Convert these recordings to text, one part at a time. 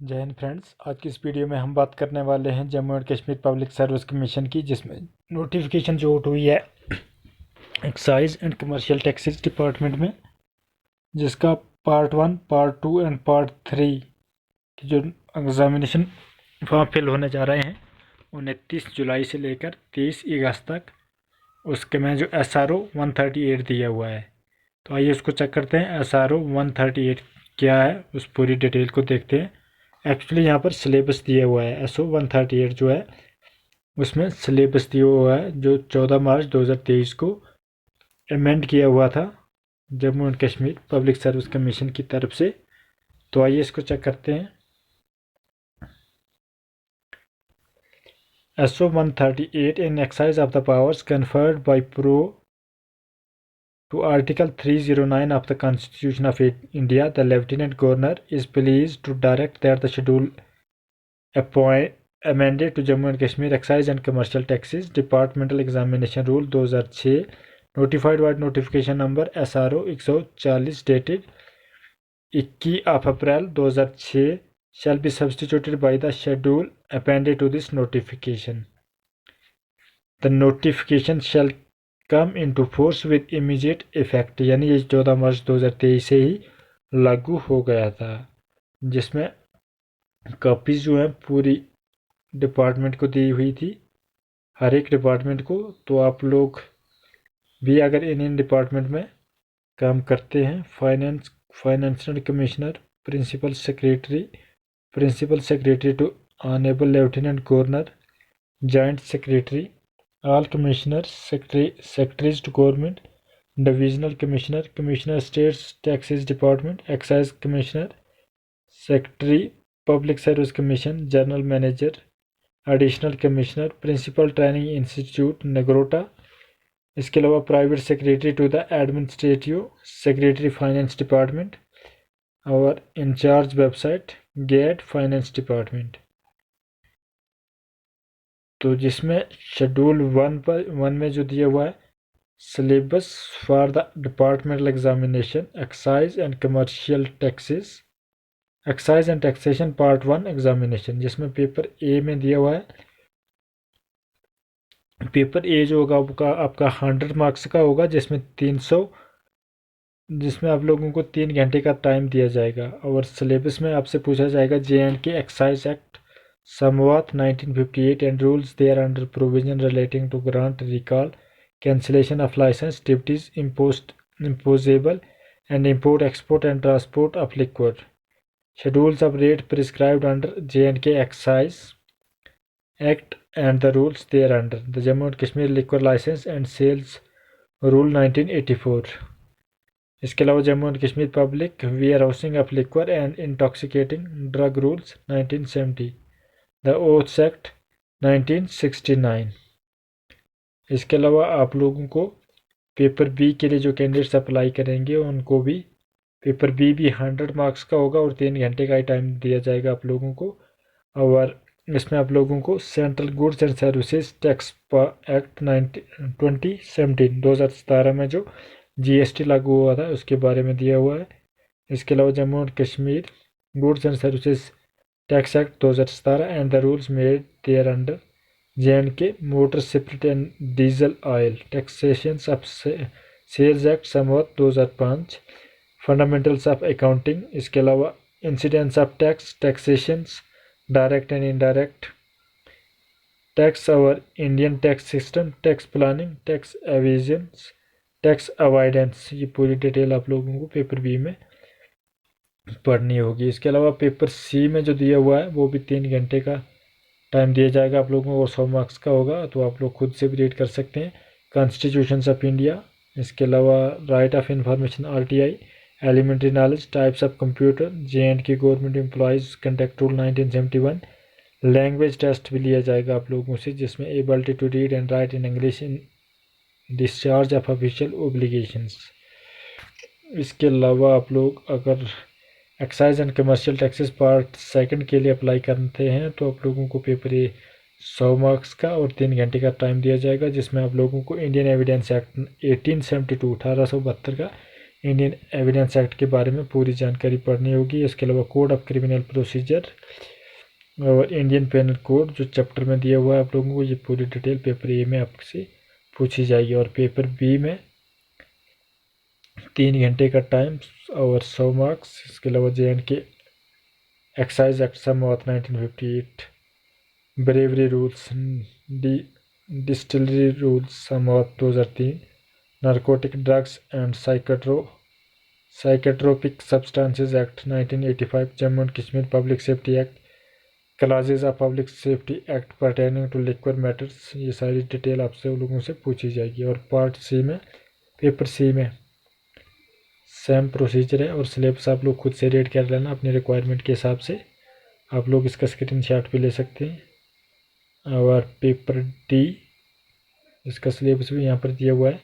जय हिंद फ्रेंड्स। आज की इस वीडियो में हम बात करने वाले हैं Jammu and Kashmir public service commission की, जिसमें नोटिफिकेशन जो आउट हुई है excise and commercial taxes department में, जिसका पार्ट 1, पार्ट 2 एंड पार्ट 3 की जो एग्जामिनेशन फॉर्म फिल होने जा रहे हैं 29 जुलाई से लेकर 23 अगस्त तक, उसके में जो SRO 138 दिया हुआ है। तो आइए उसको चेक करते हैं। SRO 138 क्या है, उस पूरी डिटेल को देखते हैं। एक्चुअली यहाँ पर सिलेबस दिया हुआ है। SO 138 जो है उसमें सिलेबस दिया हुआ है, जो 14 मार्च 2023 को अमेंड किया हुआ था Jammu and Kashmir public service commission की तरफ से। तो आइए इसको चेक करते हैं। SO 138 in exercise of the powers conferred by Pro to Article 309 of the Constitution of India, the Lieutenant Governor is pleased to direct that the schedule amended to Jammu and Kashmir Excise and Commercial Taxes Departmental Examination Rule 2006 notified by notification number SRO 140 dated 21 of April 2006 shall be substituted by the schedule appended to this notification. The notification shall come into force with immediate effect, यानी ये 14 मार्च 2023 से ही लागू हो गया था, जिसमें copies जो है पूरी डिपार्टमेंट को दी हुई थी, हर एक डिपार्टमेंट को। तो आप लोग भी अगर इन डिपार्टमेंट में काम करते हैं, financial commissioner, principal secretary to honourable lieutenant governor, joint secretary, all commissioner, secretaries to government, divisional commissioner states taxes department, excise commissioner, secretary public service commission, general manager, additional commissioner, principal training institute Nagrota. इसके अलावा private secretary to the administrative secretary finance department और incharge website get finance department. तो जिसमें schedule 1 में जो दिया हुआ है syllabus for the departmental examination excise and commercial taxes, excise and taxation part 1 examination, जिसमें पेपर ए में दिया हुआ है। पेपर ए जो होगा आपका 100 मार्क्स का होगा, जिसमें आप लोगों को 3 घंटे का टाइम दिया जाएगा। और सिलेबस में आपसे पूछा जाएगा JNK excise act Samvat 1958 and rules thereunder provision relating to grant, recall, cancellation of licence, duties imposable and import, export and transport of liquor, schedules of rate prescribed under JNK Excise Act and the rules thereunder, the Jammu and Kashmir Liquor License and Sales Rule 1984. इसके अलावा Jammu and Kashmir public warehousing of liquor and intoxicating drug rules 1970, the oaths act 1969। इसके अलावा आप लोगों को paper B के लिए जो कैंडिडेट्स अप्लाई करेंगे उनको भी पेपर बी भी 100 मार्क्स का होगा और 3 घंटे का ही टाइम दिया जाएगा आप लोगों को। और इसमें आप लोगों को central goods and services tax act 2017 में जो GST लागू हुआ था उसके बारे में दिया हुआ है। इसके अलावा Jammu and Kashmir goods and services tax act 2017 and the rules made thereunder JNK motor spirit and diesel oil taxation of sales act Samvat 2005, fundamentals of accounting. इसके अलावा incidents of tax, taxations, direct and indirect tax, और Indian tax system, tax planning, tax evasions, tax avoidance. ये पूरी detail आप लोगों को paper B में पढ़नी होगी। इसके अलावा पेपर सी में जो दिया हुआ है वो भी 3 घंटे का टाइम दिया जाएगा आप लोगों को और 100 मार्क्स का होगा, तो आप लोग खुद से भी रीड कर सकते हैं। कॉन्स्टिट्यूशंस ऑफ इंडिया, इसके अलावा right of information RTI, elementary knowledge, types of computer, JNK government employees conduct rule 1971, language test भी लिया जाएगा आप लोगों से, जिसमें ability to read and write in English in discharge of official obligations. इसके अलावा आप लोग अगर excise and commercial taxes part 2 के लिए अप्लाई करते हैं तो आप लोगों को पेपर ए 100 मार्क्स का और 3 घंटे का टाइम दिया जाएगा, जिसमें आप लोगों को इंडियन एविडेंस एक्ट 1872 1872 का इंडियन एविडेंस एक्ट के बारे में पूरी जानकारी पढ़नी होगी। इसके अलावा कोड ऑफ क्रिमिनल प्रोसीजर और इंडियन पेनल कोड जो चैप्टर में दिया हुआ है आप लोगों को, ये पूरी डिटेल पेपर ए में आपसे पूछी जाएगी। और पेपर बी में 3 घंटे का टाइम और 100 मार्क्स। इसके अलावा JNK excise act some of 1958, brewery rules, distillery rules some of 2003, narcotic drugs and psychotropic substances act 1985, Jammu and Kashmir public safety act, classes of public safety act pertaining to liquor matters. ये सारी detail आपसे लोगों से पूछी जाएगी। और part सी में, paper C में सेम प्रोसीजर है और सिलेबस आप लोग खुद से रीड कर लेना अपनी रिक्वायरमेंट के हिसाब से। आप लोग इसका स्क्रीनशॉट भी ले सकते हैं। और पेपर डी, इसका सिलेबस भी यहाँ पर दिया हुआ है,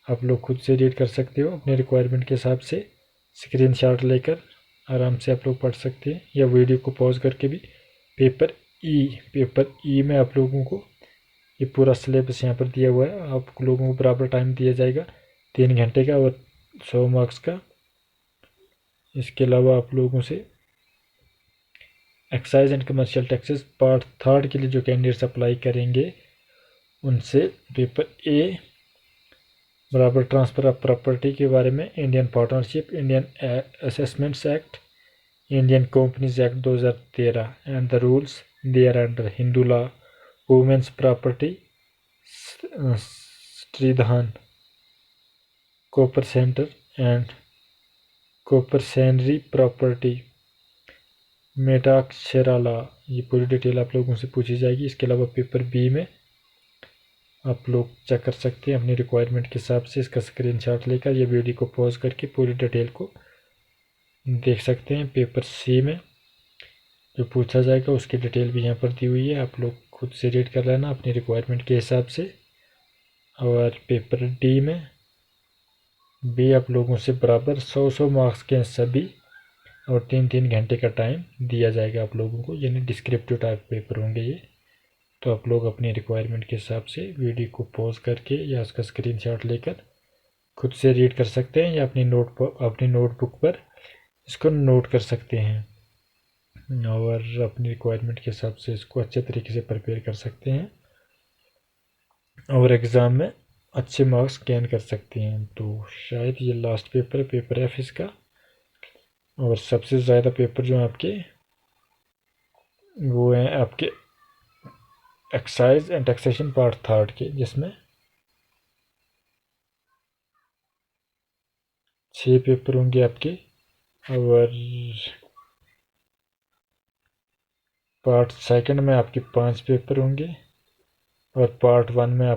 आप लोग खुद से रीड कर सकते हो अपने रिक्वायरमेंट के हिसाब से। स्क्रीनशॉट लेकर आराम से आप लोग पढ़ सकते हैं या वीडियो को पॉज करके भी। पेपर ई में आप लोगों को ये पूरा सिलेबस यहाँ पर दिया हुआ है। आप लोगों को बराबर टाइम दिया जाएगा 3 घंटे का और 100 मार्क्स का। इसके अलावा आप लोगों से excise and commercial taxes part 3 के लिए जो कैंडिडेट्स अप्लाई करेंगे उनसे पेपर ए बराबर ट्रांसफ़र ऑफ प्रॉपर्टी के बारे में, Indian partnership, Indian assessments act, Indian companies act 2013 and the rules thereunder, Hindu law, women's property, stridhan, coparcener and coparcenary property, Mitakshara law, ये पूरी डिटेल आप लोगों से पूछी जाएगी। इसके अलावा पेपर बी में आप लोग चेक कर सकते हैं अपनी रिक्वायरमेंट के हिसाब से। इसका स्क्रीनशॉट लेकर ये वीडियो को पॉज करके पूरी डिटेल को देख सकते हैं। पेपर सी में जो पूछा जाएगा उसकी डिटेल भी यहाँ पर दी हुई है, आप लोग खुद से रीड कर लेना अपनी रिक्वायरमेंट के हिसाब से। और पेपर डी में भी आप लोगों से बराबर 100 मार्क्स के सभी और 3 घंटे का टाइम दिया जाएगा आप लोगों को, यानी डिस्क्रिप्टिव टाइप पेपर होंगे ये। तो आप लोग अपनी रिक्वायरमेंट के हिसाब से वीडियो को पॉज करके या उसका स्क्रीनशॉट लेकर खुद से रीड कर सकते हैं या अपनी नोटबुक पर इसको नोट कर सकते हैं और अपनी रिक्वायरमेंट के हिसाब से इसको अच्छे तरीके से प्रिपेयर कर सकते हैं और एग्ज़ाम में अच्छे मार्क्स गेन कर सकते हैं। तो शायद ये लास्ट पेपर है, पेपर एफ इसका। और सबसे ज़्यादा पेपर जो आपके वो हैं आपके एक्साइज एंड टैक्सेशन पार्ट 3 के, जिसमें 6 पेपर होंगे आपके। और पार्ट 2 में आपके 5 पेपर होंगे और पार्ट 1 में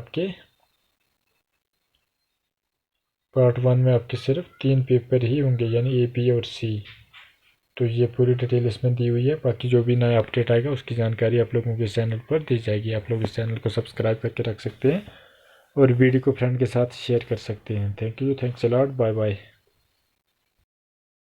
आपके सिर्फ 3 पेपर ही होंगे, यानी ए, बी और सी। तो ये पूरी डिटेल इसमें दी हुई है। बाकी जो भी नया अपडेट आएगा उसकी जानकारी आप लोगों के चैनल पर दी जाएगी। आप लोग इस चैनल को सब्सक्राइब करके रख सकते हैं और वीडियो को फ्रेंड के साथ शेयर कर सकते हैं। Thank you, thanks a lot, bye bye.